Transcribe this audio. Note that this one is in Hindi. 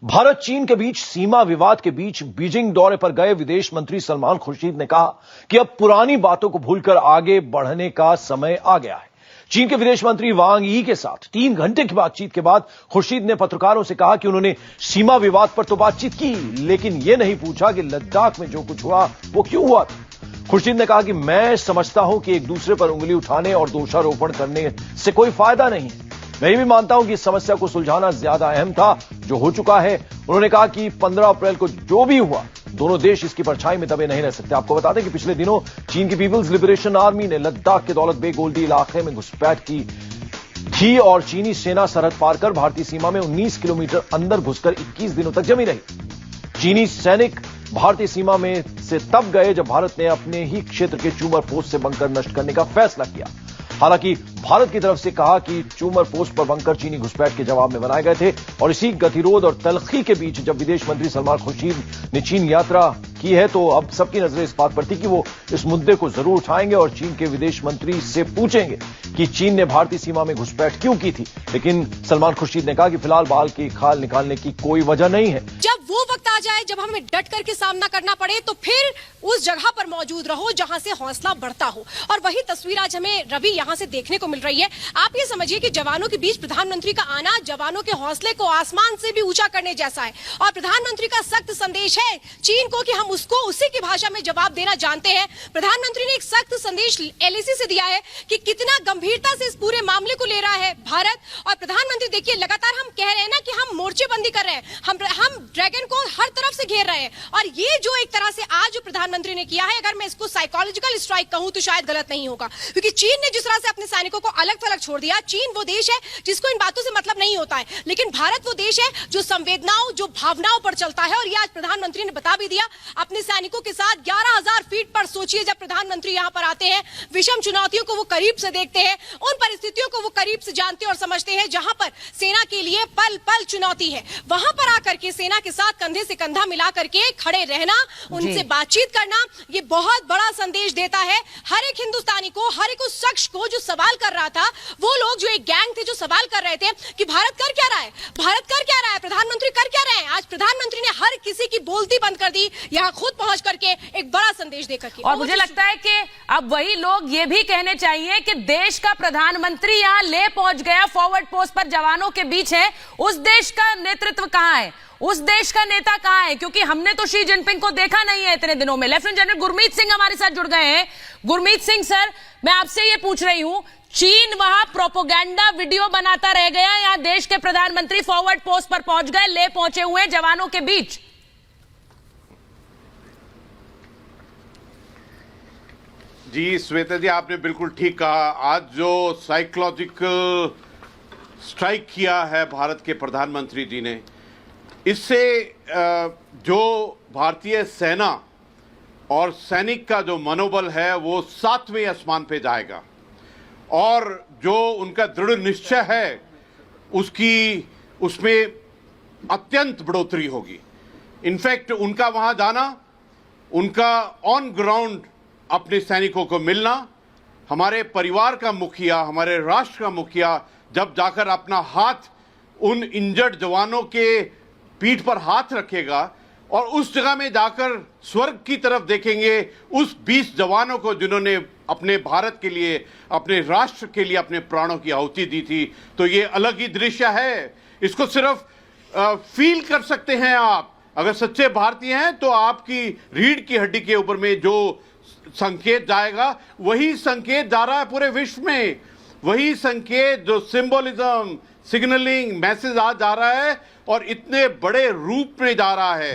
भारत चीन के बीच सीमा विवाद के बीच बीजिंग दौरे पर गए विदेश मंत्री सलमान खुर्शीद ने कहा कि अब पुरानी बातों को भूलकर आगे बढ़ने का समय आ गया है। चीन के विदेश मंत्री वांग यी के साथ 3 घंटे की बातचीत के बाद खुर्शीद ने पत्रकारों से कहा कि उन्होंने सीमा विवाद पर तो बातचीत की, लेकिन यह नहीं पूछा कि लद्दाख में जो कुछ हुआ वो क्यों हुआ था। खुर्शीद ने कहा कि मैं समझता हूं कि एक दूसरे पर उंगली उठाने और दोषारोपण करने से कोई फायदा नहीं है। मैं ये भी मानता हूं कि इस समस्या को सुलझाना ज्यादा अहम था, जो हो चुका है। उन्होंने कहा कि 15 अप्रैल को जो भी हुआ, दोनों देश इसकी परछाई में दबे नहीं रह सकते। आपको बता दें कि पिछले दिनों चीन की पीपल्स लिबरेशन आर्मी ने लद्दाख के दौलत बेग ओल्डी इलाके में घुसपैठ की थी और चीनी सेना सरहद पार कर भारतीय सीमा में 19 किलोमीटर अंदर घुसकर 21 दिनों तक जमी रही। चीनी सैनिक भारतीय सीमा में से तब गए जब भारत ने अपने ही क्षेत्र के चूमर पोस्ट से बंकर नष्ट करने का फैसला किया। हालांकि भारत की तरफ से कहा कि चूमर पोस्ट पर बंकर चीनी घुसपैठ के जवाब में बनाए गए थे। और इसी गतिरोध और तलखी के बीच जब विदेश मंत्री सलमान खुर्शीद ने चीन यात्रा की है, तो अब सबकी नजरें इस बात पर थी कि वो इस मुद्दे को जरूर उठाएंगे और चीन के विदेश मंत्री से पूछेंगे कि चीन ने भारतीय सीमा में घुसपैठ क्यों की थी। लेकिन सलमान खुर्शीद ने कहा कि फिलहाल बाल की खाल निकालने की कोई वजह नहीं है। जब वो वक्त आ जाए जब हमें डट करके सामना करना पड़े, तो फिर उस जगह पर मौजूद रहो जहां से हौसला बढ़ता हो। और वही तस्वीर आज हमें रवि यहां से देखने को मिल रही है। आप ये समझिए कि जवानों के बीच प्रधानमंत्री का आना जवानों के हौसले को आसमान से भी ऊंचा करने जैसा है। और प्रधानमंत्री का सख्त संदेश है चीन को कि हम उसको उसी की भाषा में जवाब देना जानते हैं। प्रधानमंत्री ने एक सख्त संदेश एलएसी से दिया है कि कितना गंभीरता से इस पूरे मामले को ले रहा है भारत। और प्रधानमंत्री देखिए, लगातार हम कह रहे हैं ना कि हम मोर्चेबंदी कर रहे हैं, हम ड्रैगन को हर तरफ से घेर रहे हैं। और ये जो एक तरह से आज जो प्रधानमंत्री ने किया है, अगर मैं इसको साइकोलॉजिकल स्ट्राइक कहूं तो शायद गलत नहीं होगा, क्योंकि चीन ने जिस तरह से अपने सैनिकों को अलग थलग छोड़ दिया। चीन वो देश है जिसको इन बातों से मतलब नहीं होता है, लेकिन भारत वो देश है जो संवेदनाओं, जो भावनाओं पर चलता है। और ये आज प्रधानमंत्री ने बता भी दिया अपने सैनिकों के साथ 11,000 फीट पर। सोचिए, जब प्रधानमंत्री यहां पर आते हैं, विषम चुनौतियों को वो करीब से देखते हैं, उन परिस्थितियों को वो करीब से जानते और समझते हैं जहां पर सेना के लिए पल पल चुनौती है। वहां पर आकर के सेना के साथ कंधे से कंधा मिला करके खड़े रहना, उनसे बातचीत करना, ये बहुत बड़ा संदेश देता है हर एक हिंदुस्तानी को, हर एक उस शख्स को जो सवाल कर रहा था। वो लोग जो एक गैंग थे जो सवाल कर रहे थे कि भारत कर क्या रहा है, भारत कर क्या रहा है, प्रधानमंत्री कर क्या रहे हैं। आज प्रधानमंत्री ने हर किसी की बोलती बंद कर दी, यहां खुद पहुंच करके एक बड़ा संदेश देकर के। और मुझे लगता है कि अब वही लोग ये भी कहने चाहिए कि देश का प्रधानमंत्री यहां ले पहुंच गया, फॉरवर्ड पोस्ट पर जवानों के बीच है, उस देश का नेतृत्व कहां है, उस देश का नेता कहां है? क्योंकि हमने तो शी जिनपिंग को देखा नहीं है इतने दिनों में। लेफ्टिनेंट जनरल गुरमीत सिंह हमारे साथ जुड़ गए हैं। गुरमीत सिंह सर, मैं आपसे ये पूछ रही हूं, चीन वहां प्रोपोगेंडा वीडियो बनाता रह गया, यहां देश के प्रधानमंत्री फॉरवर्ड पोस्ट पर पहुंच गए, ले पहुंचे हुए हैं जवानों के बीच। जी श्वेता जी, आपने बिल्कुल ठीक कहा। आज जो साइकोलॉजिकल स्ट्राइक किया है भारत के प्रधानमंत्री जी ने, इससे जो भारतीय सेना और सैनिक का जो मनोबल है वो 7वें आसमान पे जाएगा। और जो उनका दृढ़ निश्चय है उसमें अत्यंत बढ़ोतरी होगी। इनफैक्ट उनका वहाँ जाना, उनका ऑन ग्राउंड अपने सैनिकों को मिलना, हमारे परिवार का मुखिया, हमारे राष्ट्र का मुखिया जब जाकर अपना हाथ उन इंजर्ड जवानों के पीठ पर हाथ रखेगा और उस जगह में जाकर स्वर्ग की तरफ देखेंगे उस 20 जवानों को जिन्होंने अपने भारत के लिए, अपने राष्ट्र के लिए अपने प्राणों की आहुति दी थी, तो ये अलग ही दृश्य है। इसको सिर्फ फील कर सकते हैं आप। अगर सच्चे भारतीय हैं तो आपकी रीढ़ की हड्डी के ऊपर में जो संकेत जाएगा, वही संकेत जा रहा है पूरे विश्व में। वही संकेत, जो सिंबोलिज्म, सिग्नलिंग मैसेज आज जा रहा है और इतने बड़े रूप में जा रहा है।